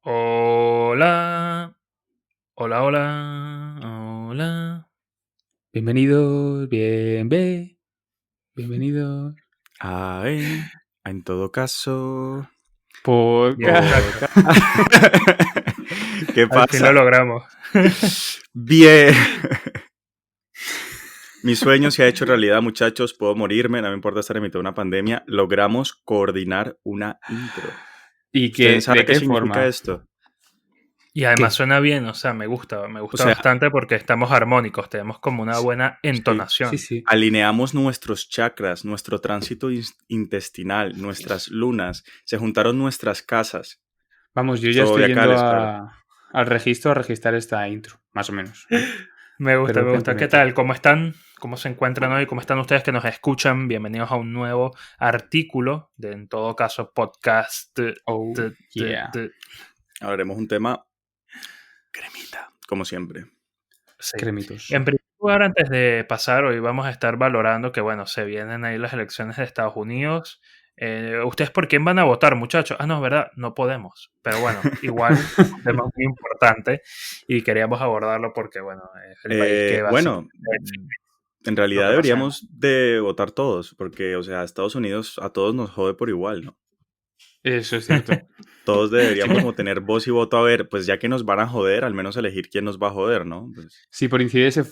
Hola, hola, hola, hola. Bienvenidos, bienvenidos. En todo caso, Podcast. ¿qué Al fin lo pasa? logramos. Bien. Mi sueño se ha hecho realidad, muchachos. Puedo morirme, no me importa estar en mitad de una pandemia. Logramos coordinar una intro. ¿Y ¿Ustedes de saben qué qué significa forma? esto? Y además ¿Qué? suena bien, o sea, me gusta O sea, bastante porque estamos armónicos, tenemos como una buena sí, Sí, entonación. sí. alineamos nuestros chakras, nuestro tránsito intestinal, nuestras lunas. Se juntaron nuestras casas. Vamos, yo ya estoy yendo Zodiacales, claro. al registro a registrar esta intro, más o menos, ¿no? Me gusta, Pero me gusta. cuéntame ¿Qué tú. tal? ¿Cómo están? ¿Cómo se encuentran hoy? ¿Cómo están ustedes que nos escuchan? Bienvenidos a un nuevo artículo de, en todo caso, podcast. Oh, yeah. Hablaremos un tema cremita, como siempre. Sí. Cremitos. En primer lugar, antes de pasar, hoy vamos a estar valorando que, bueno, se vienen ahí las elecciones de Estados Unidos. ¿Ustedes por quién van a votar, muchachos? Ah, no, es verdad, no podemos. Pero bueno, igual es un tema muy importante y queríamos abordarlo porque, bueno, es el país que básicamente Bueno, define en lo realidad que pasa en el mundo. deberíamos de votar todos, porque, o sea, Estados Unidos a todos nos jode por igual, ¿no? Eso es cierto. Todos deberíamos Chicos, como tener voz y voto a ver, pues ya que nos van a joder, al menos elegir quién nos va a joder, ¿no? Pues, si por incidencia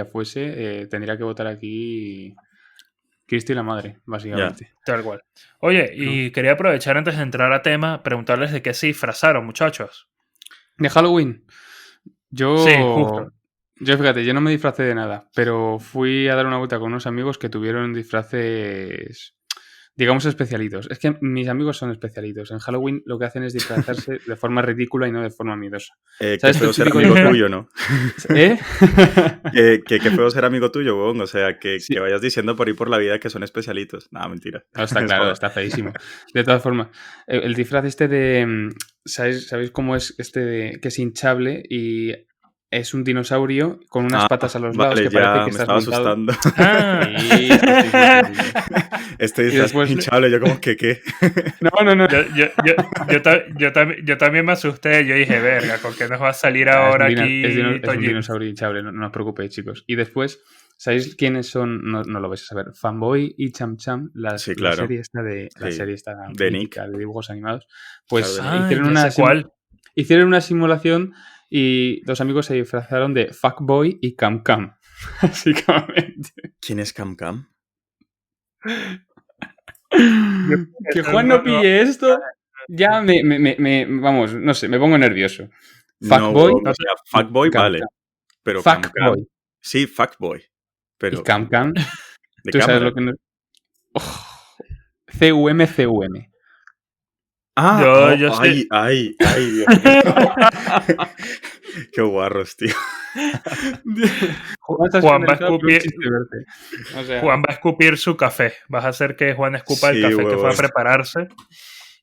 fuese, tendría que votar aquí Cristo y la madre, ya. básicamente. Tal cual. Oye, ¿No? y quería aprovechar antes de entrar a tema, preguntarles de qué se disfrazaron, muchachos. De Halloween. Sí, justo. Yo fíjate, yo no me disfracé de nada, pero fui a dar una vuelta con unos amigos que tuvieron disfraces, digamos, especialitos. Es que mis amigos son especialitos. En Halloween lo que hacen es disfrazarse de forma ridícula y no de forma miedosa. Qué ¿Sabes feo el ser típico amigo disfraz? tuyo, ¿no? ¿Eh? Qué feo ser amigo tuyo, weón. O sea, que Sí. vayas diciendo por ahí por la vida que son especialitos. Nada, mentira. No, está Es claro, joda. está feísimo. De todas formas, el disfraz este de... ¿Sabéis cómo es este de que es hinchable y es un dinosaurio con unas Ah, patas a los lados vale, que parece ya que me estás estaba montado? asustando. Ah. Sí, sí, sí, sí, sí, sí, sí. Este Y disfraz es después... hinchable, yo como que, ¿qué? No, no, no. Yo también me asusté. Yo dije, verga, ¿con qué nos va a salir Ah, ahora aquí es un Tollín? dinosaurio hinchable, no os preocupéis, chicos. Y después, ¿sabéis quiénes son? No, no lo vais a saber. Fanboy y Cham Cham, Sí, la claro. serie la Sí. serie esta De Nick. mítica de dibujos animados, Claro, de pues Nick. Ah, ya sé cuál. hicieron una simulación y dos amigos se disfrazaron de Fuckboy y Cam Cam, básicamente. ¿Quién es Cam Cam? Yo Que eso Juan no pille esto, ya vamos, no sé, me pongo nervioso. No, Fuckboy weón, o no sea, y Fuckboy Cam vale, Cam. pero Cam Cam. Fuckboy Sí, Fuckboy, y pero Cam Cam Cam. Cam. De Tú sabes cámara. lo que no. Oh, CUM. Ah, yo sé. Dios mío. Qué guarros, tío. Juan se ha Juan va a escandalizado por un escupir. chiste verde. O sea, Juan va a escupir su café. Vas a hacer que Juan escupa el Sí, café que fue a huevón. prepararse.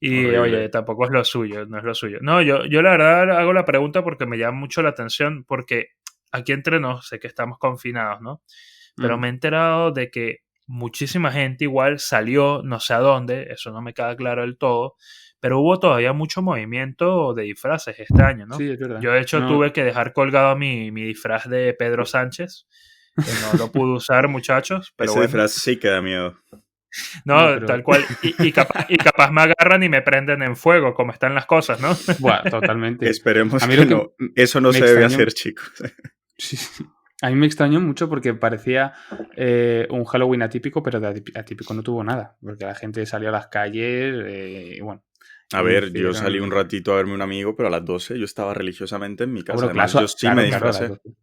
Y oye, Horrible. tampoco es lo suyo, no es lo suyo. No, yo la verdad hago la pregunta porque me llama mucho la atención, porque aquí entre nos, sé que estamos confinados, ¿no? Pero me he enterado de que muchísima gente igual salió, no sé a dónde, eso no me queda claro del todo, pero hubo todavía mucho movimiento de disfraces este año, ¿no? sí, es verdad. Yo de hecho No, tuve que dejar colgado mi disfraz de Pedro Sánchez, que no lo pude usar, muchachos, pero Ese bueno. disfraz sí que da miedo. no, No, pero. tal cual. Y capaz me agarran y me prenden en fuego, como están las cosas, ¿no? Buah, totalmente. Esperemos A mí que lo que no. Eso no me se debe extrañó. hacer, chicos. Sí, sí. A mí me extrañó mucho porque parecía un Halloween atípico, pero de atípico no tuvo nada. Porque la gente salió a las calles y bueno, A ver, yo salí un hicieron. ratito a verme un amigo, pero a las 12 yo estaba religiosamente en mi Oh, casa. pero Además, yo sí me claro, claro, a las disfracé. 12.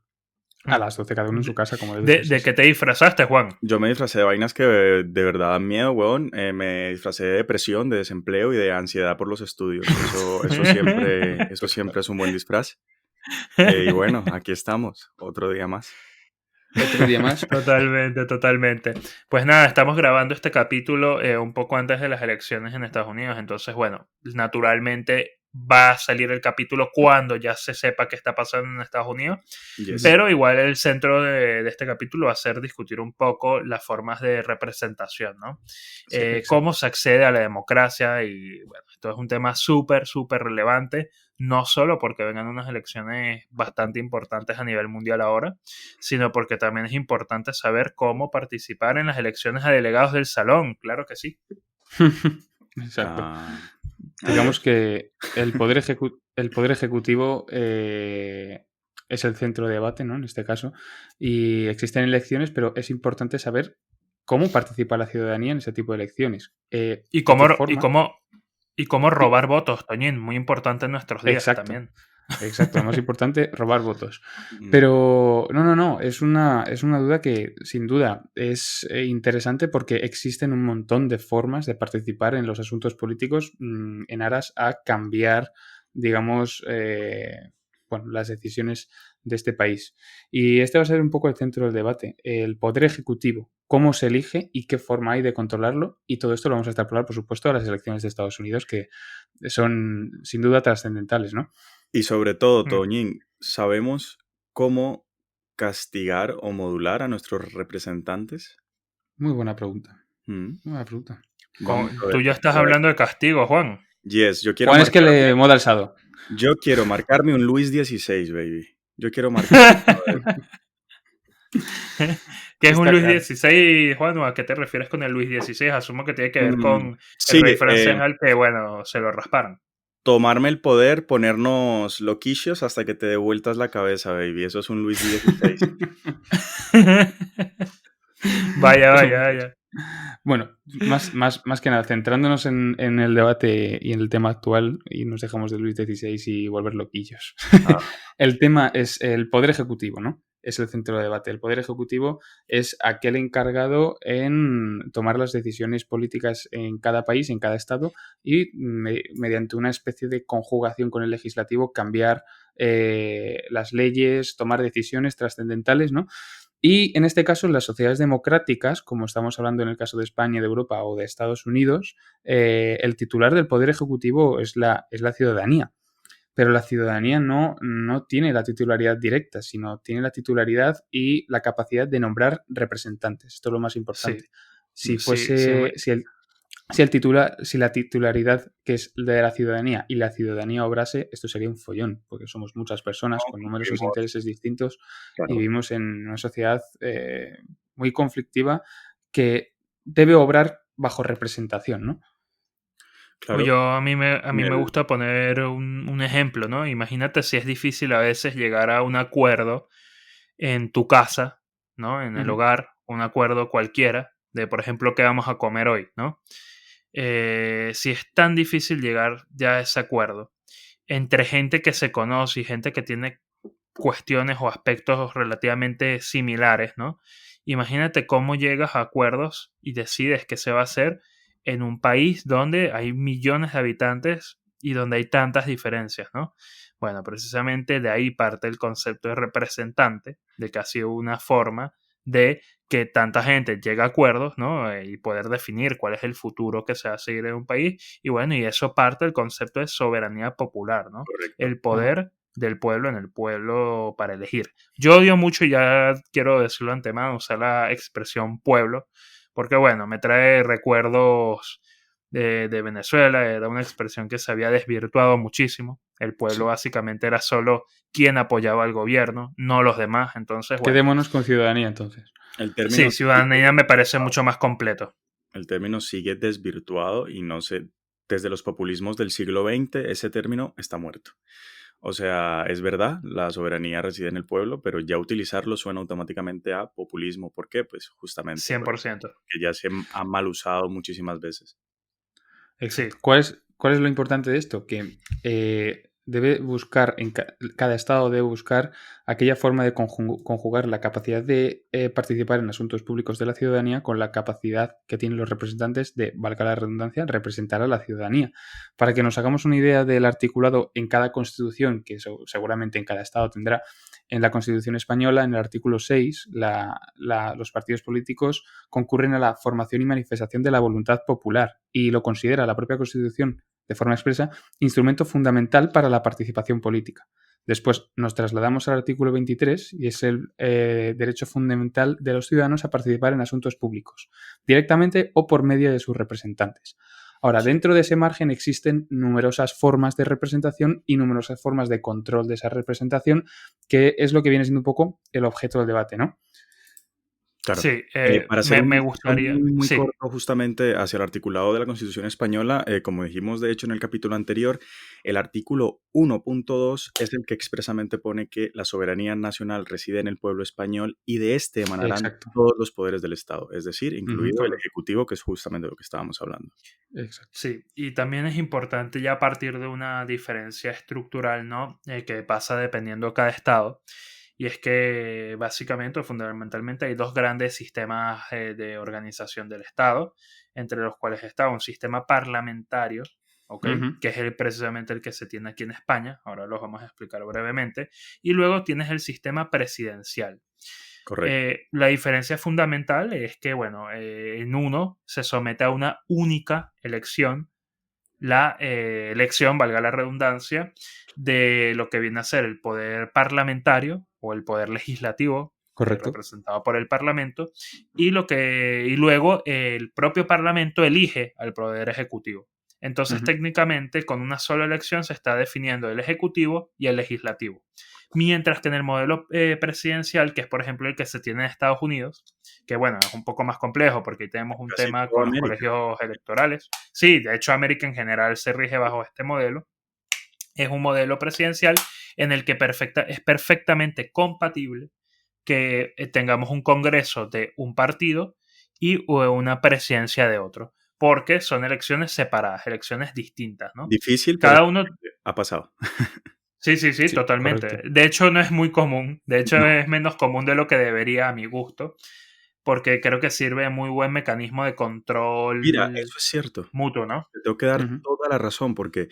A las 12 cada uno en su casa, como debe ¿De qué ser. te disfrazaste, Juan? Yo me disfracé de vainas que de verdad dan miedo, weón. Me disfracé de depresión, de desempleo y de ansiedad por los estudios. Eso siempre es un buen disfraz. Y bueno, aquí estamos, otro día más. Otro día más. Totalmente, totalmente. Pues nada, estamos grabando este capítulo un poco antes de las elecciones en Estados Unidos, entonces bueno, naturalmente va a salir el capítulo cuando ya se sepa qué está pasando en Estados Unidos. Yes. Pero igual el centro de este capítulo va a ser discutir un poco las formas de representación, ¿no? Sí, Cómo se accede a la democracia y bueno, esto es un tema súper, súper relevante, no solo porque vengan unas elecciones bastante importantes a nivel mundial ahora, sino porque también es importante saber cómo participar en las elecciones a delegados del salón, claro que sí. Exacto. Ah, Digamos que el poder ejecutivo es el centro de debate, ¿no? En este caso. Y existen elecciones, pero es importante saber cómo participa la ciudadanía en ese tipo de elecciones. Y ¿De cómo, qué forma? y cómo Y- robar votos, Toñín, muy importante en nuestros días Exacto. también. Exacto, lo más importante, robar votos. mm, Pero no, es una duda que sin duda es interesante porque existen un montón de formas de participar en los asuntos políticos en aras a cambiar, digamos, bueno, las decisiones de este país. Y este va a ser un poco el centro del debate, el poder ejecutivo, cómo se elige y qué forma hay de controlarlo. Y todo esto lo vamos a extrapolar, por supuesto, a las elecciones de Estados Unidos, que son sin duda trascendentales, ¿no? Y sobre todo, Mm. Toñín, ¿sabemos cómo castigar o modular a nuestros representantes? Muy buena pregunta. Mm, Muy buena pregunta. Vamos a ver, Tú ya estás vamos a ver. hablando de castigo, Juan. Yes, Juan es que le moda el sado. yo quiero marcarme un Luis XVI, baby. Yo quiero marcarme. ¿Qué es un Está Luis claro. XVI, Juan? ¿O a qué te refieres con el Luis XVI? Asumo que tiene que ver con el Sí, rey francés al que, bueno, se lo rasparon. tomarme el poder, ponernos loquillos hasta que te dé vueltas la cabeza, baby. Eso es un Luis XVI. Vaya, Eso vaya, puede ser. vaya. Bueno, más que nada, centrándonos en el debate y en el tema actual, y nos dejamos de Luis XVI y volver loquillos. Ah, El tema es el poder ejecutivo, ¿no? Es el centro de debate. El poder ejecutivo es aquel encargado en tomar las decisiones políticas en cada país, en cada estado, y mediante una especie de conjugación con el legislativo cambiar las leyes, tomar decisiones trascendentales, ¿no? Y en este caso, en las sociedades democráticas, como estamos hablando en el caso de España, de Europa o de Estados Unidos, el titular del poder ejecutivo es la ciudadanía. Pero la ciudadanía no tiene la titularidad directa, sino tiene la titularidad y la capacidad de nombrar representantes. Esto es lo más Sí, importante. Si sí, sí. fuese, si la titularidad que es de la ciudadanía y la ciudadanía obrase, esto sería un follón, porque somos muchas personas con numerosos vivimos, intereses distintos y claro, vivimos en una sociedad muy conflictiva que debe obrar bajo representación, ¿no? O claro. yo a mí me El- gusta poner un ejemplo, ¿no? Imagínate si es difícil a veces llegar a un acuerdo en tu casa, ¿no? En el Ujú. hogar, un acuerdo cualquiera de, por ejemplo, qué vamos a comer hoy, ¿no? Si es tan difícil llegar ya a ese acuerdo entre gente que se conoce y gente que tiene cuestiones o aspectos relativamente similares, ¿no? Imagínate cómo llegas a acuerdos y decides qué se va a hacer en un país donde hay millones de habitantes y donde hay tantas diferencias, ¿no? Bueno, precisamente de ahí parte el concepto de representante, de que ha sido una forma de que tanta gente llegue a acuerdos, ¿no? Y poder definir cuál es el futuro que se va a seguir en un país. Y bueno, y eso parte del concepto de soberanía popular, ¿no? Correcto. El poder del pueblo en el pueblo para elegir. Yo odio mucho, y ya quiero decirlo de antemano, usar la expresión pueblo, porque bueno, me trae recuerdos de Venezuela, era una expresión que se había desvirtuado muchísimo. El pueblo Sí. básicamente era solo quien apoyaba al gobierno, no los demás. Entonces, bueno, Quedémonos con ciudadanía entonces. El término sí, sigue ciudadanía me parece mucho más completo. El término sigue desvirtuado y no sé, desde los populismos del siglo XX, ese término está muerto. O sea, es verdad, la soberanía reside en el pueblo, pero ya utilizarlo suena automáticamente a populismo. ¿Por qué? Pues justamente 100%. porque ya se ha mal usado muchísimas veces. Sí, Exacto. ¿Cuál es lo importante de esto? Que debe buscar, cada estado debe buscar aquella forma de conjugar la capacidad de participar en asuntos públicos de la ciudadanía con la capacidad que tienen los representantes de, valga la redundancia, representar a la ciudadanía. Para que nos hagamos una idea del articulado en cada constitución, que seguramente en cada estado tendrá, en la Constitución española, en el artículo 6, los partidos políticos concurren a la formación y manifestación de la voluntad popular y lo considera la propia Constitución de forma expresa, instrumento fundamental para la participación política. Después nos trasladamos al artículo 23 y es el derecho fundamental de los ciudadanos a participar en asuntos públicos, directamente o por medio de sus representantes. Ahora, dentro de ese margen existen numerosas formas de representación y numerosas formas de control de esa representación, que es lo que viene siendo un poco el objeto del debate, ¿no? Claro. Sí, Para hacer me un gustaría. muy, muy Sí, corto justamente hacia el articulado de la Constitución española, como dijimos de hecho en el capítulo anterior, el artículo 1.2 es el que expresamente pone que la soberanía nacional reside en el pueblo español y de este emanarán Exacto. todos los poderes del Estado, es decir, incluido el correcto. Ejecutivo, que es justamente de lo que estábamos hablando. Exacto. Sí, y también es importante ya partir de una diferencia estructural, ¿no? Que pasa dependiendo de cada estado. Y es que básicamente o fundamentalmente hay dos grandes sistemas de organización del Estado, entre los cuales está un sistema parlamentario, ¿ok? Uh-huh. Que es precisamente el que se tiene aquí en España, ahora los vamos a explicar brevemente, y luego tienes el sistema presidencial. Correcto. La diferencia fundamental es que, bueno, en uno se somete a una única elección, la elección, valga la redundancia, de lo que viene a ser el poder parlamentario o el poder legislativo, Correcto. representado por el Parlamento, y luego el propio Parlamento elige al poder ejecutivo. Entonces, Uh-huh. técnicamente, con una sola elección se está definiendo el ejecutivo y el legislativo. Mientras que en el modelo presidencial, que es por ejemplo el que se tiene en Estados Unidos, que bueno, es un poco más complejo porque ahí tenemos un Casi tema toda con los América. colegios electorales. Sí, de hecho América en general se rige bajo este modelo. Es un modelo presidencial en el que es perfectamente compatible que tengamos un congreso de un partido y una presidencia de otro, porque son elecciones separadas, elecciones distintas, ¿no? Difícil, pero Cada uno. ha pasado. Sí, sí, sí, Sí, correcto. totalmente. De hecho, no es muy común. De hecho, No. es menos común de lo que debería a mi gusto, porque creo que sirve de muy buen mecanismo de Mira, control eso es cierto. mutuo, ¿no? Te tengo que dar Uh-huh. toda la razón, porque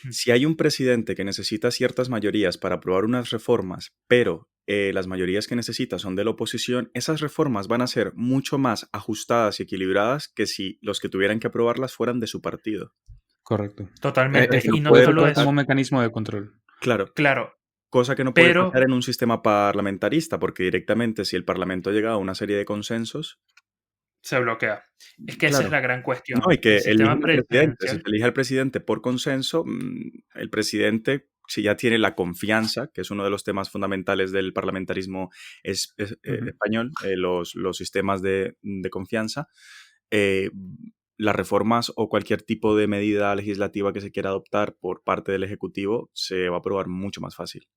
Mm. si hay un presidente que necesita ciertas mayorías para aprobar unas reformas, pero las mayorías que necesita son de la oposición, esas reformas van a ser mucho más ajustadas y equilibradas que si los que tuvieran que aprobarlas fueran de su partido. Correcto. Totalmente. Que no Y no puede solo Ejercerlo pasar, como eso, un mecanismo de control. claro, claro, cosa que no puede pero pasar en un sistema parlamentarista, porque directamente si el Parlamento llega a una serie de consensos, se bloquea. Es que esa es claro. la gran No, y cuestión. que El eligen sistema al presidente. Si presidencial. se elige al presidente por consenso, el presidente, si ya tiene la confianza, que es uno de los temas fundamentales del parlamentarismo Uh-huh. español, los sistemas de confianza, eh, las reformas o cualquier tipo de medida legislativa que se quiera adoptar por parte del Ejecutivo se va a aprobar mucho más fácil.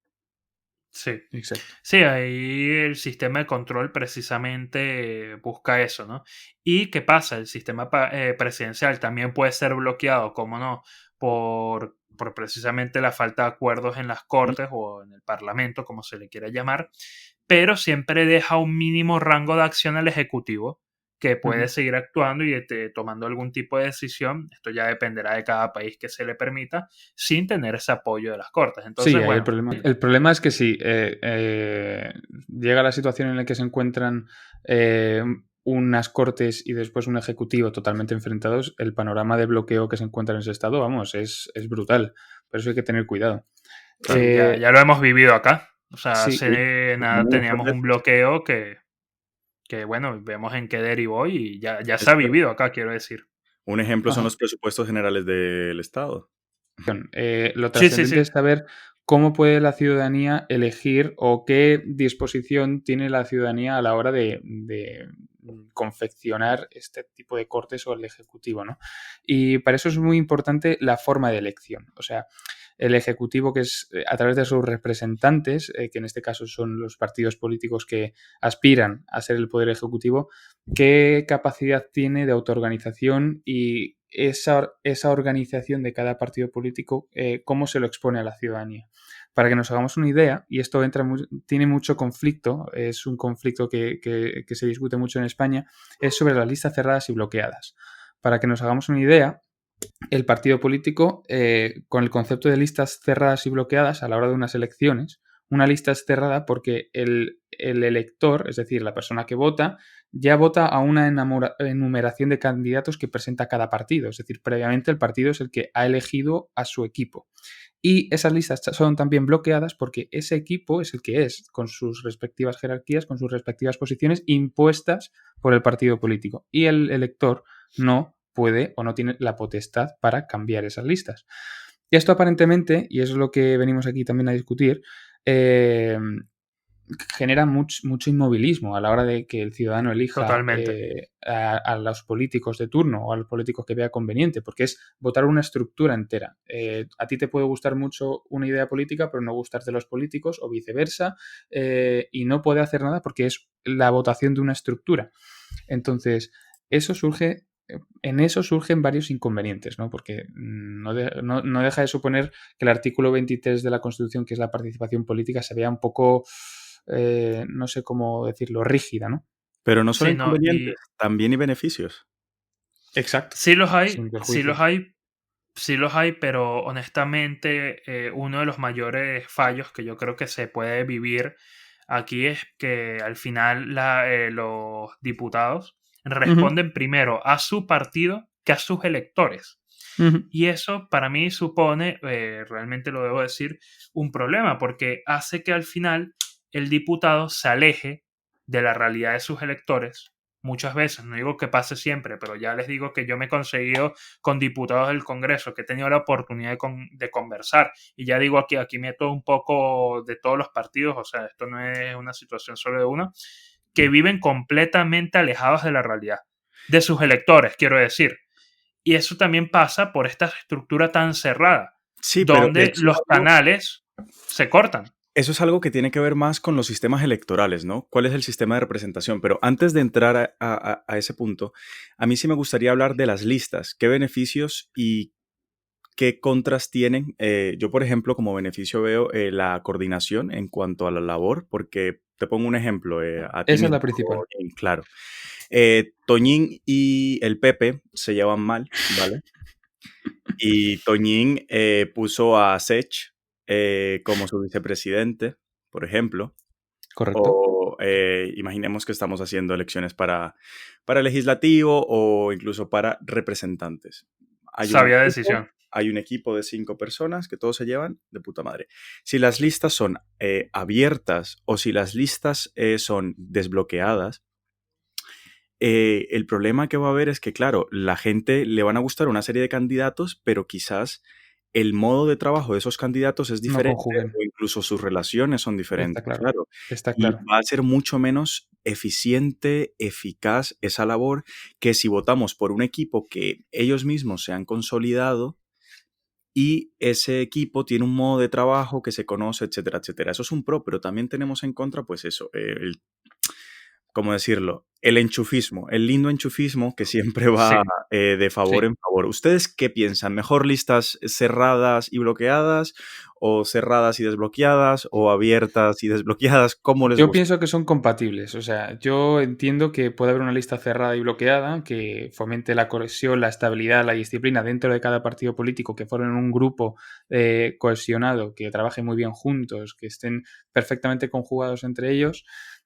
Sí. Exacto. Sí, ahí el sistema de control precisamente busca eso, ¿no? ¿Y qué pasa? El sistema presidencial también puede ser bloqueado, como no, por precisamente la falta de acuerdos en las Ujú. cortes o en el parlamento, como se le quiera llamar, pero siempre deja un mínimo rango de acción al ejecutivo que puede Uh-huh. seguir actuando y tomando algún tipo de decisión. Esto ya dependerá de cada país que se le permita, sin tener ese apoyo de las cortes. Sí, Entonces, ahí el bueno. problema. El problema es que si llega la situación en la que se encuentran unas cortes y después un ejecutivo totalmente enfrentados, el panorama de bloqueo que se encuentra en ese estado, vamos, es brutal. Por eso hay que tener cuidado. Claro. Sí, ya lo hemos vivido acá. O sea, Sí, hace nada Muchas teníamos un veces. bloqueo que bueno, vemos en qué derivó y ya Es se ha cierto. vivido acá, quiero decir. Un ejemplo son ajá. los presupuestos generales del Estado. Lo Sí, sí, trascendente sí. es saber cómo puede la ciudadanía elegir o qué disposición tiene la ciudadanía a la hora de confeccionar este tipo de cortes o el ejecutivo, ¿no? Y para eso es muy importante la forma de elección. O sea, el ejecutivo que es a través de sus representantes, que en este caso son los partidos políticos que aspiran a ser el poder ejecutivo, qué capacidad tiene de autoorganización y esa organización de cada partido político, cómo se lo expone a la ciudadanía. Para que nos hagamos una idea, y esto tiene mucho conflicto, es un conflicto que se discute mucho en España, es sobre las listas cerradas y bloqueadas. Para que nos hagamos una idea, el partido político, con el concepto de listas cerradas y bloqueadas a la hora de unas elecciones, una lista es cerrada porque el elector, es decir, la persona que vota, ya vota a una enumeración de candidatos que presenta cada partido. Es decir, previamente el partido es el que ha elegido a su equipo. Y esas listas son también bloqueadas porque ese equipo es el que es, con sus respectivas jerarquías, con sus respectivas posiciones impuestas por el partido político. Y el elector no puede o no tiene la potestad para cambiar esas listas. Y esto aparentemente, y es lo que venimos aquí también a discutir, genera mucho inmovilismo a la hora de que el ciudadano elija Totalmente. a los políticos de turno o a los políticos que vea conveniente, porque es votar una estructura entera. A ti te puede gustar mucho una idea política, pero no gustarte los políticos o viceversa, y no puede hacer nada porque es la votación de una estructura. Entonces, en eso surgen varios inconvenientes, ¿no? Porque no deja de suponer que el artículo 23 de la Constitución, que es la participación política, se vea un poco, no sé cómo decirlo, rígida, ¿no? Pero no solo Sí, no, inconvenientes, y también hay beneficios. Exacto, sí los hay, sin sí los perjuicio. hay, sí los hay, pero honestamente uno de los mayores fallos que yo creo que se puede vivir aquí es que al final los diputados Ujú, responden primero a su partido que a sus electores. ujú. Y eso para mí supone, realmente lo debo decir, un problema, porque hace que al final el diputado se aleje de la realidad de sus electores. Muchas veces, no digo que pase siempre, pero ya les digo que yo me he conseguido con diputados del Congreso, que he tenido la oportunidad de conversar. Y ya digo aquí meto un poco de todos los partidos, o sea, esto no es una situación solo de uno, que viven completamente alejados de la realidad, de sus electores, quiero decir. Y eso también pasa por esta estructura tan cerrada, Sí, pero donde los canales se cortan. eso es algo que tiene que ver más con los sistemas electorales, ¿no? ¿Cuál es el sistema de representación? Pero antes de entrar a ese punto, a mí sí me gustaría hablar de las listas. ¿Qué beneficios y qué contras tienen? Yo, por ejemplo, como beneficio veo la coordinación en cuanto a la labor, porque te pongo un ejemplo, a ti Esa es mismo, la principal. Toñín, claro. Toñín y el Pepe se llevan mal, ¿vale? Y Toñín puso a Sech como su vicepresidente, por ejemplo. Correcto. O imaginemos que estamos haciendo elecciones para legislativo o incluso para representantes. Hay un Sabia equipo, decisión. hay un equipo de 5 personas que todos se llevan de puta madre. Si las listas son abiertas o si las listas son desbloqueadas, el problema que va a haber es que, claro, la gente le van a gustar una serie de candidatos, pero quizás el modo de trabajo de esos candidatos es No diferente conjuguen. o incluso sus relaciones son Está diferentes, claro. claro. Está Y claro. va a ser mucho menos eficiente, eficaz esa labor que si votamos por un equipo que ellos mismos se han consolidado y ese equipo tiene un modo de trabajo que se conoce, etcétera, etcétera. Eso es un pro, pero también tenemos en contra, pues eso, ¿cómo decirlo? El enchufismo, el lindo enchufismo que siempre va Sí, de favor Sí. en favor. ¿Ustedes qué piensan? ¿Mejor listas cerradas y bloqueadas o cerradas y desbloqueadas o abiertas y desbloqueadas? ¿Cómo les Yo gusta? pienso que son compatibles. O sea, yo entiendo que puede haber una lista cerrada y bloqueada que fomente la cohesión, la estabilidad, la disciplina dentro de cada partido político, que formen un grupo cohesionado, que trabajen muy bien juntos, que estén perfectamente conjugados entre ellos,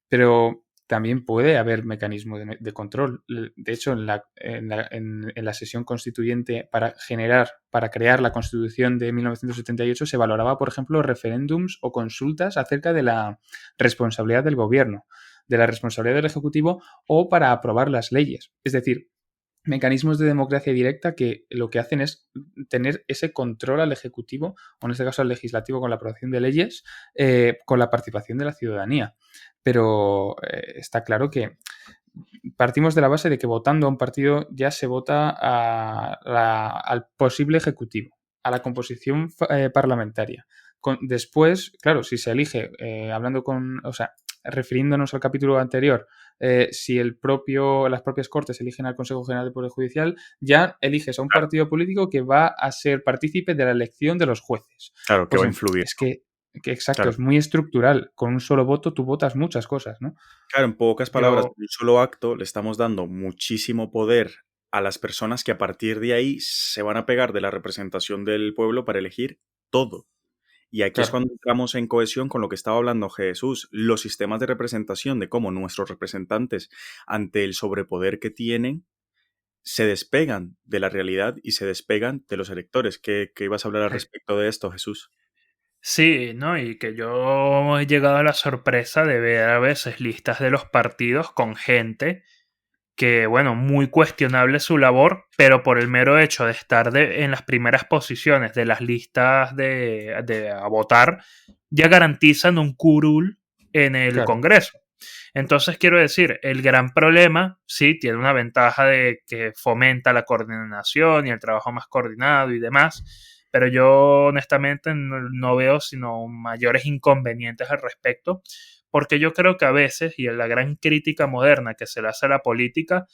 pero también puede haber mecanismos de control. De hecho, en la sesión constituyente para crear la Constitución de 1978 se valoraba, por ejemplo, referéndums o consultas acerca de la responsabilidad del gobierno, de la responsabilidad del Ejecutivo o para aprobar las leyes. Es decir, mecanismos de democracia directa que lo que hacen es tener ese control al Ejecutivo, o en este caso al Legislativo, con la aprobación de leyes, con la participación de la ciudadanía. Pero está claro que partimos de la base de que votando a un partido ya se vota al posible Ejecutivo, a la composición parlamentaria. Después, claro, si se elige, o sea, refiriéndonos al capítulo anterior, si las propias Cortes eligen al Consejo General del Poder Judicial, ya eliges a un Claro, partido político que va a ser partícipe de la elección de los jueces. claro, que Pues va a influir, es ¿no? que exacto, Claro. es muy estructural. Con un solo voto tú votas muchas cosas, ¿no? Claro, en pocas palabras, yo, en un solo acto le estamos dando muchísimo poder a las personas que a partir de ahí se van a pegar de la representación del pueblo para elegir todo. Y aquí es Claro. cuando entramos en cohesión con lo que estaba hablando Jesús, los sistemas de representación, de cómo nuestros representantes, ante el sobrepoder que tienen, se despegan de la realidad y se despegan de los electores. ¿Qué ibas a hablar al respecto de esto, Jesús? Sí, ¿no? Y que yo he llegado a la sorpresa de ver a veces listas de los partidos con gente que, bueno, muy cuestionable su labor, pero por el mero hecho de estar en las primeras posiciones de las listas a votar, ya garantizan un curul en el Claro. Congreso. Entonces, quiero decir, el gran problema, sí, tiene una ventaja de que fomenta la coordinación y el trabajo más coordinado y demás, pero yo honestamente no veo sino mayores inconvenientes al respecto, porque yo creo que a veces, y en la gran crítica moderna que se le hace a la política,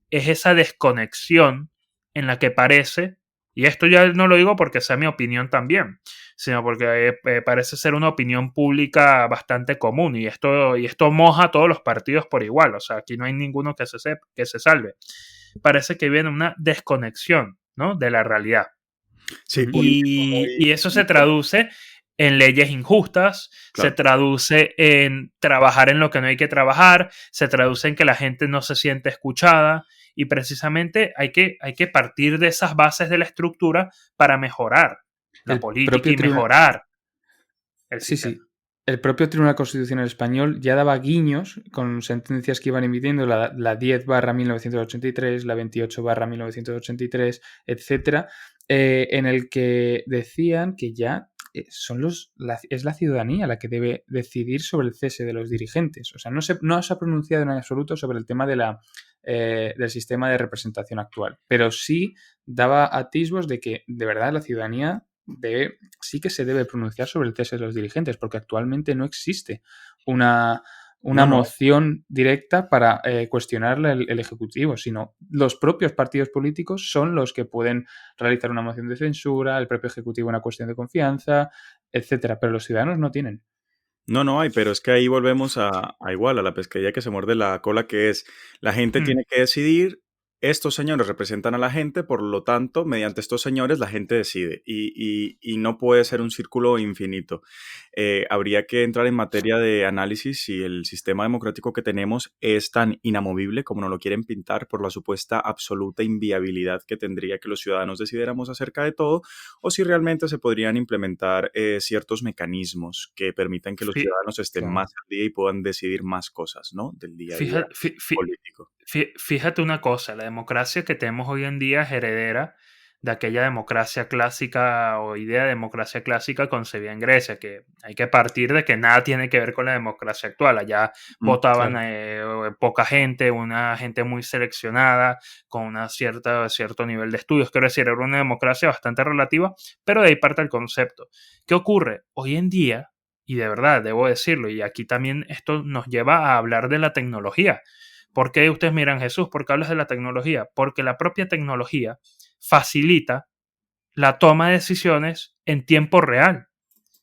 es esa desconexión en la que parece, y esto ya no lo digo porque sea mi opinión también, sino porque parece ser una opinión pública bastante común y esto moja a todos los partidos por igual, o sea, aquí no hay ninguno que se salve. Parece que viene una desconexión, ¿no?, de la realidad. Sí, Ujú. político muy, Y eso se muy traduce en leyes injustas, se claro. traduce en trabajar en lo que no hay que trabajar, se traduce en que la gente no se siente escuchada y precisamente hay que partir de esas bases de la estructura para mejorar la El política propio y tribunal, mejorar el sí, sistema. sí. El propio Tribunal Constitucional Español ya daba guiños con sentencias que iban emitiendo, la 10/1983, la 28/1983, etcétera, en el que decían que ya es la ciudadanía la que debe decidir sobre el cese de los dirigentes. O sea, no se ha pronunciado en absoluto sobre el tema del sistema de representación actual, pero sí daba atisbos de que de verdad la ciudadanía sí que se debe pronunciar sobre el cese de los dirigentes, porque actualmente no existe una, una No, no. moción directa para cuestionar el Ejecutivo, sino los propios partidos políticos son los que pueden realizar una moción de censura, el propio Ejecutivo una cuestión de confianza, etcétera, pero los ciudadanos no tienen. No, no hay, pero es que ahí volvemos a igual, a la pescadilla que se muerde la cola, que es la gente Hmm. tiene que decidir, estos señores representan a la gente, por lo tanto, mediante estos señores la gente decide y no puede ser un círculo infinito. Habría que entrar en materia de análisis si el sistema democrático que tenemos es tan inamovible como nos lo quieren pintar por la supuesta absoluta inviabilidad que tendría que los ciudadanos decidiéramos acerca de todo, o si realmente se podrían implementar ciertos mecanismos que permitan que los Fí- ciudadanos estén Claro. más al día y puedan decidir más cosas, ¿no? Del día a día fija- fí- fí- político. Fíjate una cosa, la democracia que tenemos hoy en día es heredera de aquella democracia clásica o idea de democracia clásica concebida en Grecia, que hay que partir de que nada tiene que ver con la democracia actual. Allá Mm, votaban Claro. poca gente, una gente muy seleccionada, con cierto nivel de estudios. Quiero decir, era una democracia bastante relativa, pero de ahí parte el concepto. ¿Qué ocurre? Hoy en día, y de verdad debo decirlo, y aquí también esto nos lleva a hablar de la tecnología. ¿Por qué ustedes miran Jesús? ¿Por qué hablas de la tecnología? Porque la propia tecnología facilita la toma de decisiones en tiempo real,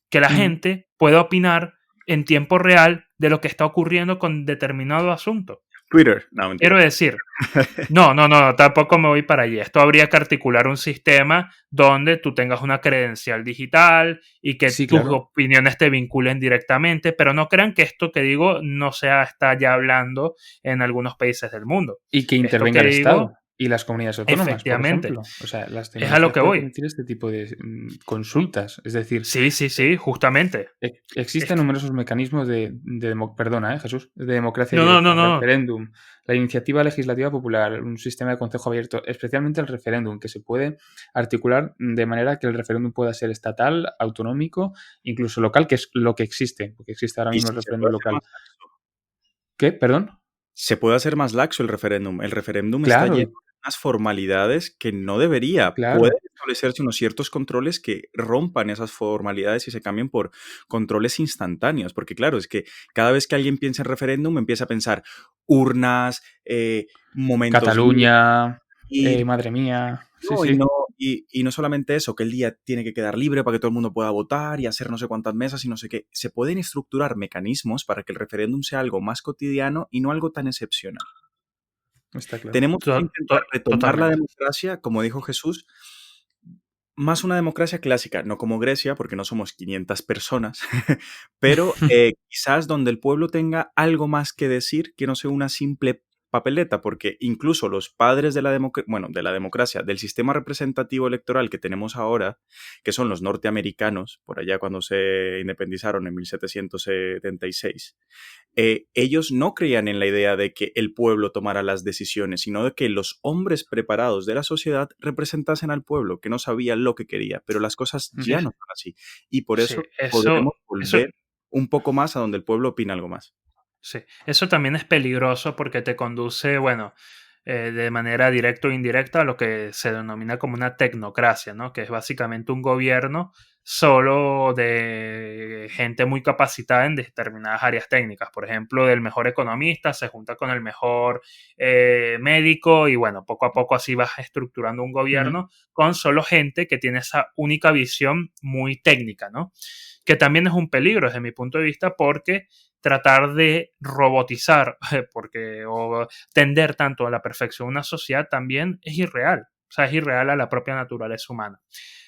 que la Mm. gente pueda opinar en tiempo real de lo que está ocurriendo con determinado asunto. Twitter, no, mentira. Quiero decir, no, tampoco me voy para allí. Esto habría que articular un sistema donde tú tengas una credencial digital y que Sí, tus claro. opiniones te vinculen directamente, pero no crean que esto que digo no se está ya hablando en algunos países del mundo. Y que Esto intervenga que el digo, Estado y las comunidades autónomas, por efectivamente, ejemplo. O sea, las es a lo tecnologías que pueden voy. permitir este tipo de consultas. Es decir, Sí, justamente. Es existen que- numerosos mecanismos perdona, Jesús, de democracia no, directa, no. referéndum, la iniciativa legislativa popular, un sistema de consejo abierto, especialmente el referéndum, que se puede articular de manera que el referéndum pueda ser estatal, autonómico, incluso local, que es lo que existe, porque existe ahora Y mismo si el se puede referéndum hacer local. más laxo. ¿Qué? ¿Perdón? Se puede hacer más laxo el referéndum. El referéndum está Claro, lleno de unas formalidades que no debería. Pueden claro. establecerse unos ciertos controles que rompan esas formalidades y se cambien por controles instantáneos. Porque claro, es que cada vez que alguien piensa en referéndum, empieza a pensar urnas, momentos libres, Cataluña, ir, madre mía. Sí, no, sí. y no solamente eso, que el día tiene que quedar libre para que todo el mundo pueda votar y hacer no sé cuántas mesas y no sé qué. Se pueden estructurar mecanismos para que el referéndum sea algo más cotidiano y no algo tan excepcional. Está claro. Tenemos que intentar retomar la Totalmente. democracia, como dijo Jesús, más una democracia clásica, no como Grecia, porque no somos 500 personas, pero quizás donde el pueblo tenga algo más que decir que no sea una simple papeleta, porque incluso los padres de la bueno, de la democracia, del sistema representativo electoral que tenemos ahora, que son los norteamericanos, por allá cuando se independizaron en 1776, ellos no creían en la idea de que el pueblo tomara las decisiones, sino de que los hombres preparados de la sociedad representasen al pueblo, que no sabía lo que quería, pero las cosas Sí, ya no son así. Y por sí, eso podremos eso, volver un poco más a donde el pueblo opina algo más. sí, eso también es peligroso porque te conduce, bueno, de manera directa o indirecta a lo que se denomina como una tecnocracia, ¿no? Que es básicamente un gobierno solo de gente muy capacitada en determinadas áreas técnicas. Por ejemplo, del mejor economista se junta con el mejor médico y bueno, poco a poco así vas estructurando un Ujú. gobierno con solo gente que tiene esa única visión muy técnica, ¿no? Que también es un peligro desde mi punto de vista porque tratar de robotizar porque, o tender tanto a la perfección una sociedad también es irreal. O sea, es irreal a la propia naturaleza humana.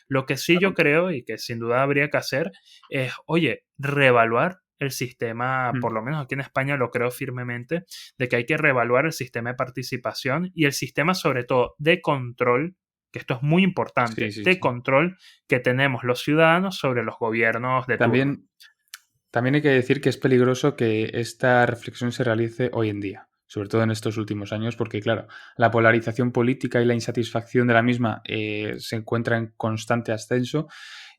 Lo que sí yo creo y que sin duda habría que hacer es, oye, reevaluar el sistema, Mm. por lo menos aquí en España lo creo firmemente, de que hay que reevaluar el sistema de participación y el sistema sobre todo de control, que esto es muy Sí, importante, sí, de sí. control que tenemos los ciudadanos sobre los gobiernos de turno. También, también hay que decir que es peligroso que esta reflexión se realice hoy en día, sobre todo en estos últimos años, porque claro, la polarización política y la insatisfacción de la misma se encuentra en constante ascenso.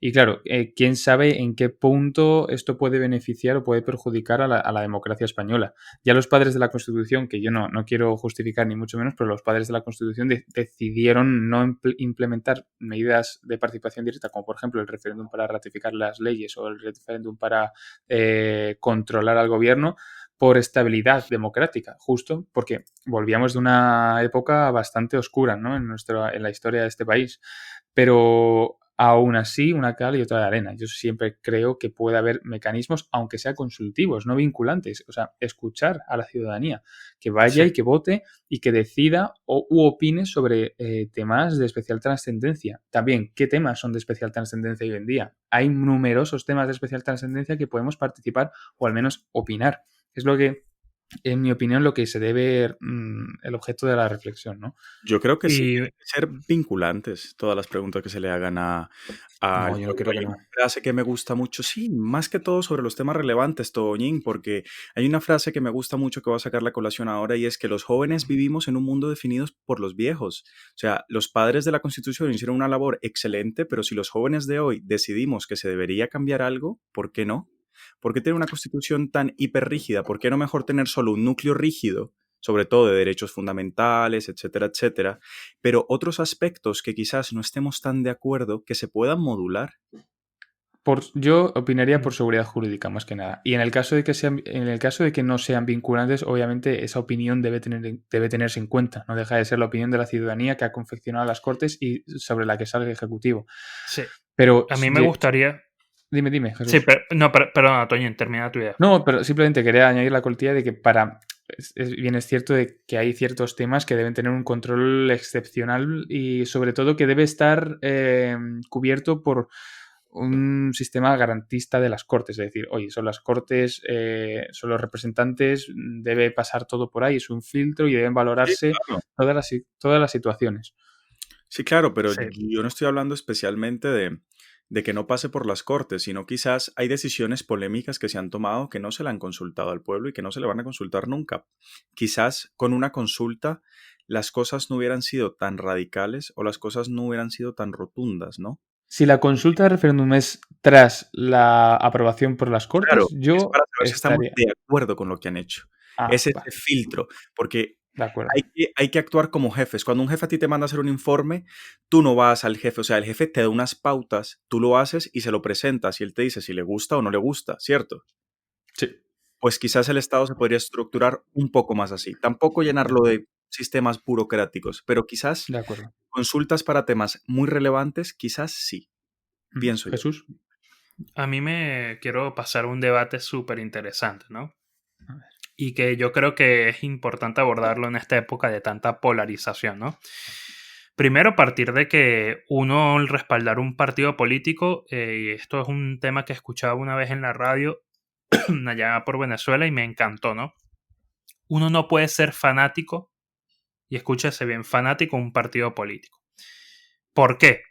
Y claro, quién sabe en qué punto esto puede beneficiar o puede perjudicar a la democracia española. Ya los padres de la Constitución, que yo no quiero justificar ni mucho menos, pero los padres de la Constitución decidieron no implementar medidas de participación directa, como por ejemplo el referéndum para ratificar las leyes o el referéndum para controlar al gobierno, por estabilidad democrática, justo porque volvíamos de una época bastante oscura, ¿no? En la historia de este país. Pero aún así, una cal y otra de arena. Yo siempre creo que puede haber mecanismos, aunque sea consultivos, no vinculantes. O sea, escuchar a la ciudadanía, que vaya Sí, y que vote y que decida u opine sobre temas de especial trascendencia. También, ¿qué temas son de especial trascendencia hoy en día? Hay numerosos temas de especial trascendencia que podemos participar o al menos opinar. Es lo que, en mi opinión, lo que se debe el objeto de la reflexión, ¿no? Yo creo que sí, y tienen que ser vinculantes todas las preguntas que se le hagan al No, yo no pueblo. creo que Hay no. una frase que me gusta mucho, sí, más que todo sobre los temas relevantes, Toñín, porque hay una frase que me gusta mucho que voy a sacar la colación ahora y es que los jóvenes vivimos en un mundo definido por los viejos. O sea, los padres de la Constitución hicieron una labor excelente, pero si los jóvenes de hoy decidimos que se debería cambiar algo, ¿por qué no? ¿Por qué tener una Constitución tan hiperrígida? ¿Por qué no mejor tener solo un núcleo rígido, sobre todo de derechos fundamentales, etcétera, etcétera, pero otros aspectos que quizás no estemos tan de acuerdo que se puedan modular? Yo opinaría por seguridad jurídica, más que nada. Y en el caso de que en el caso de que no sean vinculantes, obviamente esa opinión debe tenerse en cuenta. No deja de ser la opinión de la ciudadanía que ha confeccionado las Cortes y sobre la que sale el Ejecutivo. sí, Pero a mí me gustaría... dime, Sí, Jesús. no, perdona, Toño, termina tu idea. No, pero simplemente quería añadir la coletilla de que bien es cierto de que hay ciertos temas que deben tener un control excepcional y sobre todo que debe estar cubierto por un sistema garantista de las Cortes. Es decir, oye, son las Cortes, son los representantes, debe pasar todo por ahí, es un filtro y deben Sí, valorarse claro. todas las situaciones. Sí, claro, pero Sí, yo no estoy hablando especialmente de que no pase por las cortes, sino quizás hay decisiones polémicas que se han tomado que no se le han consultado al pueblo y que no se le van a consultar nunca. Quizás con una consulta las cosas no hubieran sido tan radicales o las cosas no hubieran sido tan rotundas, ¿no? Si la consulta de referéndum es tras la aprobación por las Claro, Cortes, es yo para saber si estamos estaría... de acuerdo con lo que han hecho. Ah, Es ese vale, filtro, porque de acuerdo. hay que actuar como jefes. Cuando un jefe a ti te manda a hacer un informe, tú no vas al jefe, o sea, el jefe te da unas pautas, tú lo haces y se lo presentas y él te dice si le gusta o no le gusta, ¿cierto? Sí, Pues quizás el Estado se podría estructurar un poco más así. Tampoco llenarlo de sistemas burocráticos, pero quizás de acuerdo. consultas para temas muy relevantes, quizás sí, pienso yo. Jesús. a mí me quiero pasar un debate súper interesante, ¿no? A ver. Y que yo creo que es importante abordarlo en esta época de tanta polarización, ¿no? Primero, partir de que uno, al respaldar un partido político, y esto es un tema que escuchaba una vez en la radio allá por Venezuela y me encantó, ¿no? Uno no puede ser fanático, y escúchese bien, fanático de un partido político. ¿Por qué?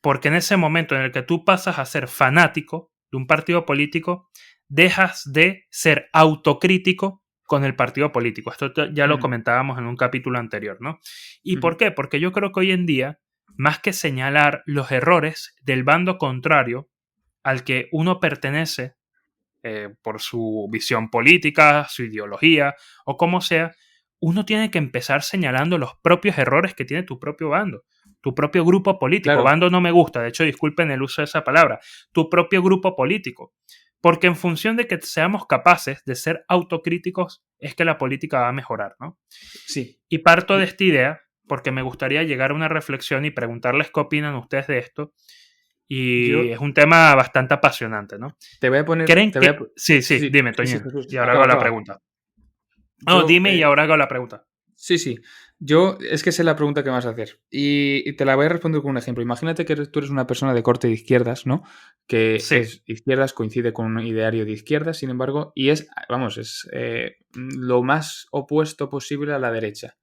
Porque en ese momento en el que tú pasas a ser fanático de un partido político, dejas de ser autocrítico con el partido político. Esto ya lo comentábamos en un capítulo anterior, ¿no? ¿Y por qué? Porque yo creo que hoy en día, más que señalar los errores del bando contrario al que uno pertenece, por su visión política, su ideología o como sea, uno tiene que empezar señalando los propios errores que tiene tu propio bando, tu propio grupo político. Claro. Bando no me gusta, de hecho, disculpen el uso de esa palabra, tu propio grupo político. Porque en función de que seamos capaces de ser autocríticos es que la política va a mejorar, ¿no? Sí. Y parto de esta idea porque me gustaría llegar a una reflexión y preguntarles qué opinan ustedes de esto. Y es un tema bastante apasionante, ¿no? Te voy a poner... ¿Creen que...? Sí, Sí, dime, sí, Toñín. Jesús. Y ahora Acaba, hago la acaba. pregunta. No, dime y ahora hago la pregunta. Sí. Yo es que sé la pregunta que me vas a hacer. Y te la voy a responder con un ejemplo. Imagínate que tú eres una persona de corte de izquierdas, ¿no? Que Sí. es izquierdas, coincide con un ideario de izquierdas, sin embargo, y es lo más opuesto posible a la derecha.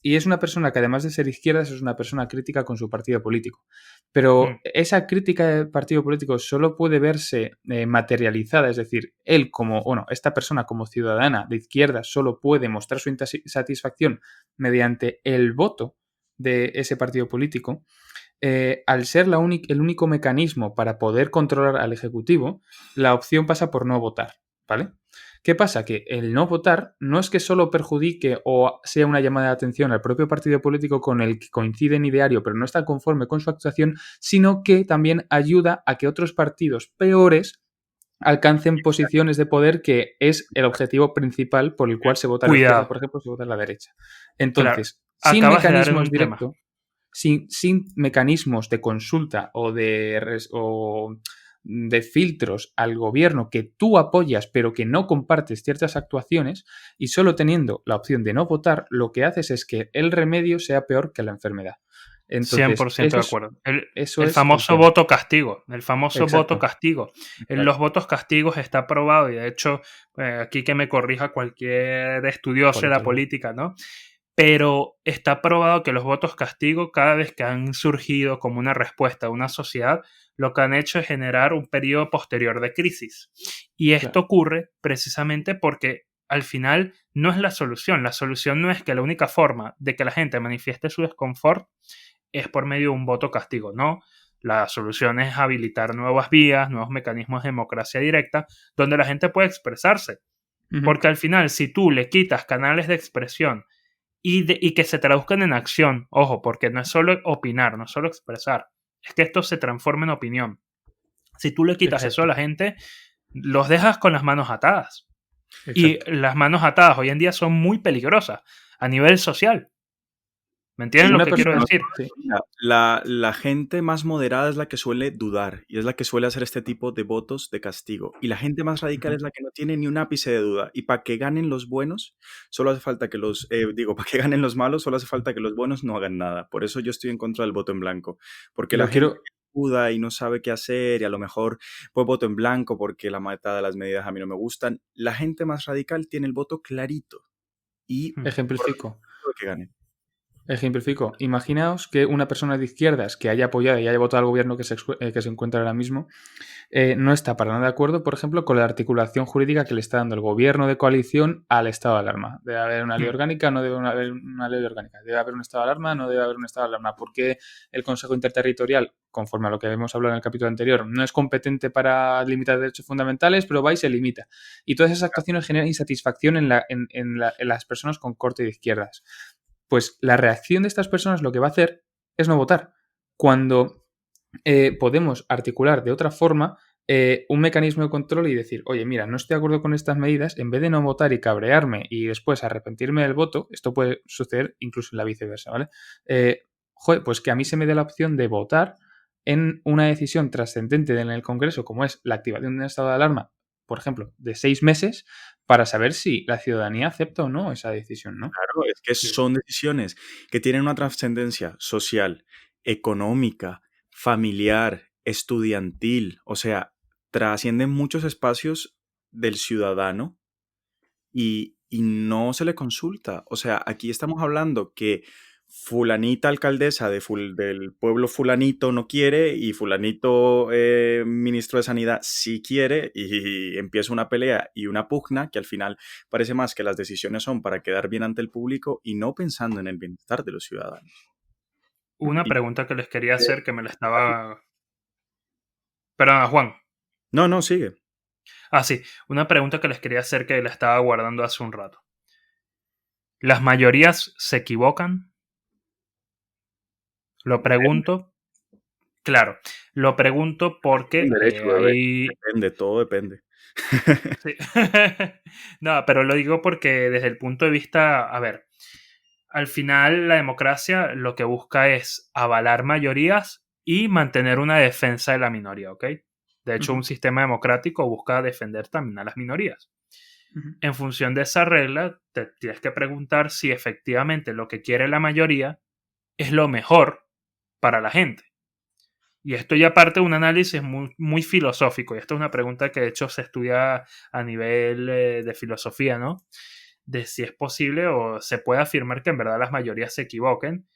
Y es una persona que además de ser izquierdas es una persona crítica con su partido político. Pero esa crítica del partido político solo puede verse materializada, es decir, esta persona como ciudadana de izquierdas solo puede mostrar su insatisfacción mediante el voto de ese partido político. Al ser el único mecanismo para poder controlar al Ejecutivo, la opción pasa por no votar, ¿vale? ¿Qué pasa? Que el no votar no es que solo perjudique o sea una llamada de atención al propio partido político con el que coincide en ideario pero no está conforme con su actuación, sino que también ayuda a que otros partidos peores alcancen posiciones de poder, que es el objetivo principal por el cual se vota a la izquierda, por ejemplo, se vota a la derecha. Entonces, claro, sin acabas de dar mecanismos un tema. directos, sin mecanismos de consulta o de filtros al gobierno que tú apoyas pero que no compartes ciertas actuaciones, y solo teniendo la opción de no votar, lo que haces es que el remedio sea peor que la enfermedad. Entonces, 100% de acuerdo. eso El es el famoso tema. voto castigo. El famoso Exacto. voto castigo. En los votos castigos está probado, y de hecho, aquí que me corrija cualquier estudioso de la política, ¿no? Pero está probado que los votos castigo, cada vez que han surgido como una respuesta a una sociedad, lo que han hecho es generar un periodo posterior de crisis. Y esto ocurre precisamente porque al final no es la solución. La solución no es que la única forma de que la gente manifieste su desconfort es por medio de un voto castigo, no. La solución es habilitar nuevas vías, nuevos mecanismos de democracia directa, donde la gente puede expresarse. Porque al final, si tú le quitas canales de expresión y que se traduzcan en acción, ojo, porque no es solo opinar, no es solo expresar, es que esto se transforma en opinión. Si tú le quitas eso a la gente, los dejas con las manos atadas. Y las manos atadas hoy en día son muy peligrosas a nivel social. ¿Me entienden lo que quiero decir? Sí. La gente más moderada es la que suele dudar y es la que suele hacer este tipo de votos de castigo. Y la gente más radical es la que no tiene ni un ápice de duda. Y para que ganen los buenos, solo hace falta que para que ganen los malos, solo hace falta que los buenos no hagan nada. Por eso yo estoy en contra del voto en blanco. Porque la gente duda y no sabe qué hacer y a lo mejor pues voto en blanco porque la mitad de las medidas a mí no me gustan. La gente más radical tiene el voto clarito. Y ejemplifico. Que ganen. Ejemplifico. Imaginaos que una persona de izquierdas que haya apoyado y haya votado al gobierno que se encuentra ahora mismo no está para nada de acuerdo, por ejemplo, con la articulación jurídica que le está dando el gobierno de coalición al estado de alarma. ¿Debe haber una ley orgánica? No debe haber una ley orgánica. ¿Debe haber un estado de alarma? No debe haber un estado de alarma. ¿Por qué el Consejo Interterritorial, conforme a lo que hemos hablado en el capítulo anterior, no es competente para limitar derechos fundamentales, pero va y se limita? Y todas esas actuaciones generan insatisfacción en las personas con corte de izquierdas. Pues la reacción de estas personas lo que va a hacer es no votar. Cuando podemos articular de otra forma un mecanismo de control y decir, oye, mira, no estoy de acuerdo con estas medidas, en vez de no votar y cabrearme y después arrepentirme del voto, esto puede suceder incluso en la viceversa, ¿vale? Pues que a mí se me dé la opción de votar en una decisión trascendente en el Congreso, como es la activación de un estado de alarma por ejemplo, de 6 meses para saber si la ciudadanía acepta o no esa decisión, ¿no? Claro, es que Sí. son decisiones que tienen una trascendencia social, económica, familiar, estudiantil, o sea, trascienden muchos espacios del ciudadano y no se le consulta. O sea, aquí estamos hablando que fulanita alcaldesa del pueblo fulanito no quiere y fulanito ministro de sanidad sí quiere y empieza una pelea y una pugna que al final parece más que las decisiones son para quedar bien ante el público y no pensando en el bienestar de los ciudadanos. Una Y, pregunta que les quería eh, hacer que me la estaba... Perdona, Juan. no, no, sigue. Ah, sí. Una pregunta que les quería hacer que la estaba guardando hace un rato. ¿Las mayorías se equivocan? Lo pregunto. Claro, lo pregunto porque Un derecho, bebé. hay... Depende, todo depende. Sí. No, pero lo digo porque desde el punto de vista, a ver, al final la democracia lo que busca es avalar mayorías y mantener una defensa de la minoría, ¿ok? De hecho, Ujú, un sistema democrático busca defender también a las minorías. ujú. En función de esa regla, te tienes que preguntar si efectivamente lo que quiere la mayoría es lo mejor para la gente. Y esto ya parte de un análisis muy, muy filosófico, y esta es una pregunta que de hecho se estudia a nivel de filosofía, ¿no? De si es posible o se puede afirmar que en verdad las mayorías se equivoquen,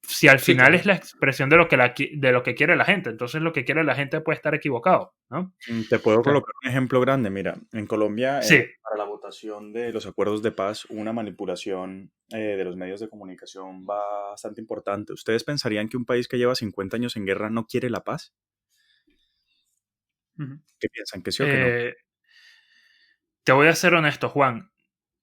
si al Sí, final es claro. la expresión de lo que, de lo que quiere la gente, entonces lo que quiere la gente puede estar equivocado, ¿no? Te puedo Claro. colocar un ejemplo grande. Mira, en Colombia, Sí, para la votación de los acuerdos de paz, hubo una manipulación de los medios de comunicación bastante importante. ¿Ustedes pensarían que un país que lleva 50 años en guerra no quiere la paz? Ujú. ¿Qué piensan? ¿Que sí o que no? eh, te voy a ser honesto, Juan.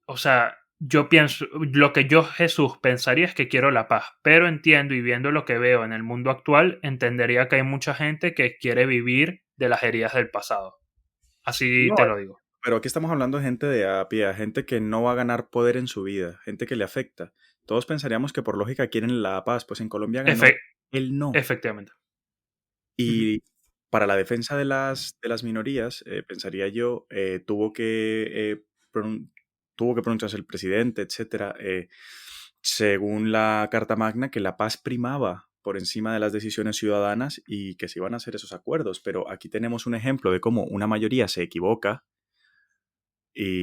O sea, yo pienso, lo que yo, Jesús, pensaría es que quiero la paz, pero entiendo y viendo lo que veo en el mundo actual, entendería que hay mucha gente que quiere vivir de las heridas del pasado. Así No, te lo digo. pero aquí estamos hablando de gente de a pie, gente que no va a ganar poder en su vida, gente que le afecta. Todos pensaríamos que por lógica quieren la paz, pues en Colombia ganó Efe- él no. efectivamente. Ujú. Y para la defensa de las minorías, pensaría yo, tuvo que pronunciarse el presidente, etcétera, según la Carta Magna, que la paz primaba por encima de las decisiones ciudadanas y que se iban a hacer esos acuerdos. Pero aquí tenemos un ejemplo de cómo una mayoría se equivoca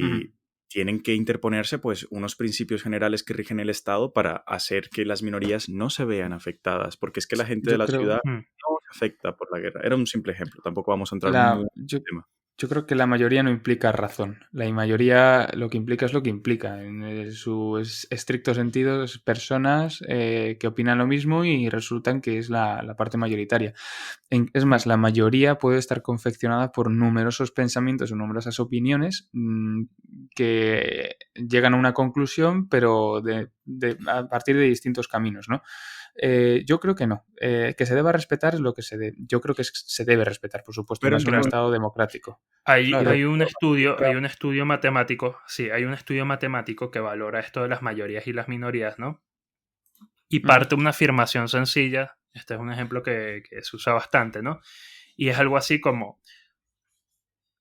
Ujú. y tienen que interponerse pues unos principios generales que rigen el Estado para hacer que las minorías no se vean afectadas, porque es que la gente de Yo la ciudad creo, Mm. no se afecta por la guerra. Era un simple ejemplo, tampoco vamos a entrar la, muy en yo el tema. Yo creo que la mayoría no implica razón. La mayoría lo que implica es lo que implica. En su estricto sentido, es personas que opinan lo mismo y resultan que es la parte mayoritaria. Es Mm. más, la mayoría puede estar confeccionada por numerosos pensamientos o numerosas opiniones que llegan a una conclusión, pero a partir de distintos caminos, ¿no? Yo creo que no. Que se deba respetar es lo que se debe. Yo creo que se debe respetar, por supuesto, y Pero más en un Claro. Estado democrático. Y claro, lo, Hay un estudio matemático, sí, hay un estudio matemático que valora esto de las mayorías y las minorías, ¿no? Y Ujú, parte de una afirmación sencilla, este es un ejemplo que se usa bastante, ¿no? Y es algo así como,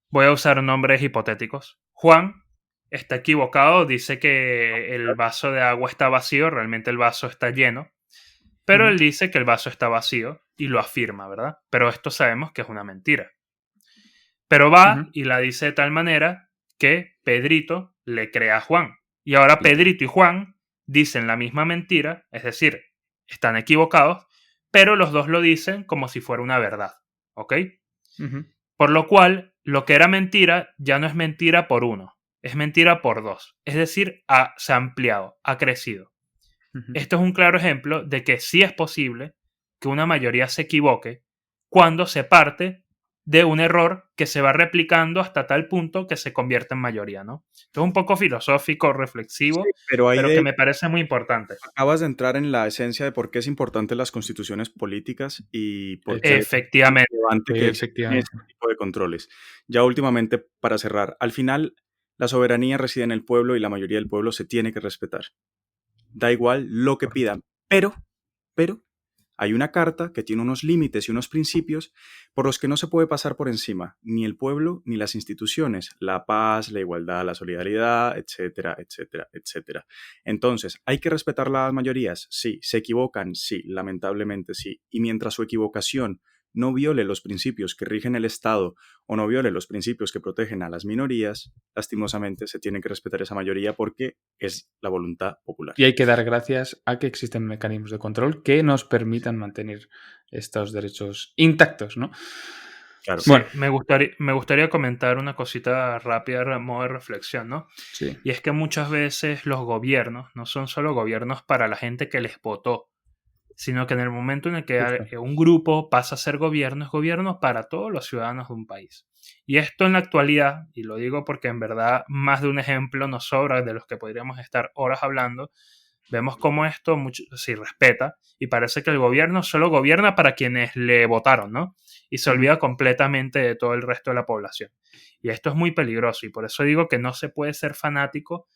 voy a usar nombres hipotéticos. Juan está equivocado, dice que el vaso de agua está vacío, realmente el vaso está lleno, pero ujú, él dice que el vaso está vacío y lo afirma, ¿verdad? Pero esto sabemos que es una mentira. Pero ujú. va y la dice de tal manera que Pedrito le crea a Juan. Y ahora Claro. Pedrito y Juan dicen la misma mentira, es decir, están equivocados, pero los dos lo dicen como si fuera una verdad, ¿ok? Ujú, Por lo cual, lo que era mentira ya no es mentira por uno, es mentira por dos. Es decir, se ha ampliado, ha crecido. ujú. Esto es un claro ejemplo de que sí es posible que una mayoría se equivoque cuando se parte de un error que se va replicando hasta tal punto que se convierte en mayoría, ¿no? Esto es un poco filosófico, sí, reflexivo, pero ahí pero que de me parece muy importante. acabas de entrar en la esencia de por qué es importante las constituciones políticas y por qué es Efectivamente. relevante que existan Efectivamente. este tipo de controles. Ya últimamente, para cerrar, al final la soberanía reside en el pueblo y la mayoría del pueblo se tiene que respetar. Da igual lo que Correcto. pidan, pero Hay una carta que tiene unos límites y unos principios por los que no se puede pasar por encima ni el pueblo ni las instituciones, la paz, la igualdad, la solidaridad, etcétera, etcétera, etcétera. Entonces, ¿hay que respetar las mayorías? Sí. ¿Se equivocan? Sí, lamentablemente sí. Y mientras su equivocación no viole los principios que rigen el Estado o no viole los principios que protegen a las minorías, lastimosamente se tiene que respetar esa mayoría porque es la voluntad popular. Y hay que dar gracias a que existen mecanismos de control que nos permitan mantener estos derechos intactos, ¿no? Claro. Sí, bueno, me gustaría comentar una cosita rápida a modo de reflexión, ¿no? Sí. Y es que muchas veces los gobiernos no son solo gobiernos para la gente que les votó, sino que en el momento en el que un grupo pasa a ser gobierno, es gobierno para todos los ciudadanos de un país. Y esto en la actualidad, y lo digo porque en verdad más de un ejemplo nos sobra de los que podríamos estar horas hablando, vemos cómo esto se respeta y parece que el gobierno solo gobierna para quienes le votaron, ¿no? Y se olvida completamente de todo el resto de la población. Y esto es muy peligroso y por eso digo que no se puede ser fanático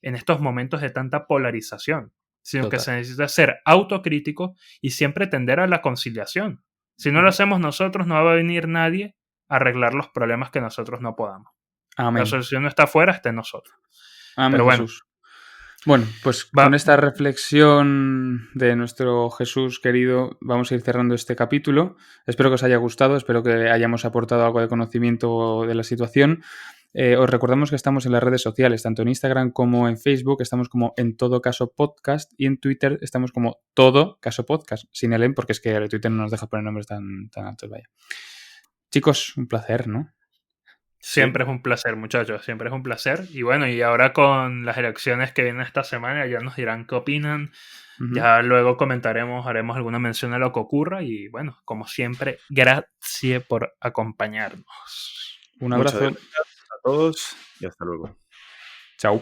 en estos momentos de tanta polarización, sino que se necesita ser autocrítico y siempre tender a la conciliación. Si no lo hacemos nosotros, no va a venir nadie a arreglar los problemas que nosotros no podamos. Amén. La solución no está afuera, está en nosotros. Amén, pero bueno, Jesús. Bueno, pues con esta reflexión de nuestro Jesús querido vamos a ir cerrando este capítulo. Espero que os haya gustado, espero que hayamos aportado algo de conocimiento de la situación. Os recordamos que estamos en las redes sociales, tanto en Instagram como en Facebook, estamos como En Todo Caso Podcast, y en Twitter estamos como Todo Caso Podcast, sin el en, porque es que Twitter no nos deja poner nombres tan altos, vaya. Chicos, un placer, ¿no? Siempre es un placer, muchachos, siempre es un placer. Y bueno, y ahora con las elecciones que vienen esta semana, ya nos dirán qué opinan. Ya luego comentaremos, haremos alguna mención a lo que ocurra. Y bueno, como siempre, gracias por acompañarnos. Un abrazo. Muchas gracias a todos y hasta luego. Chao.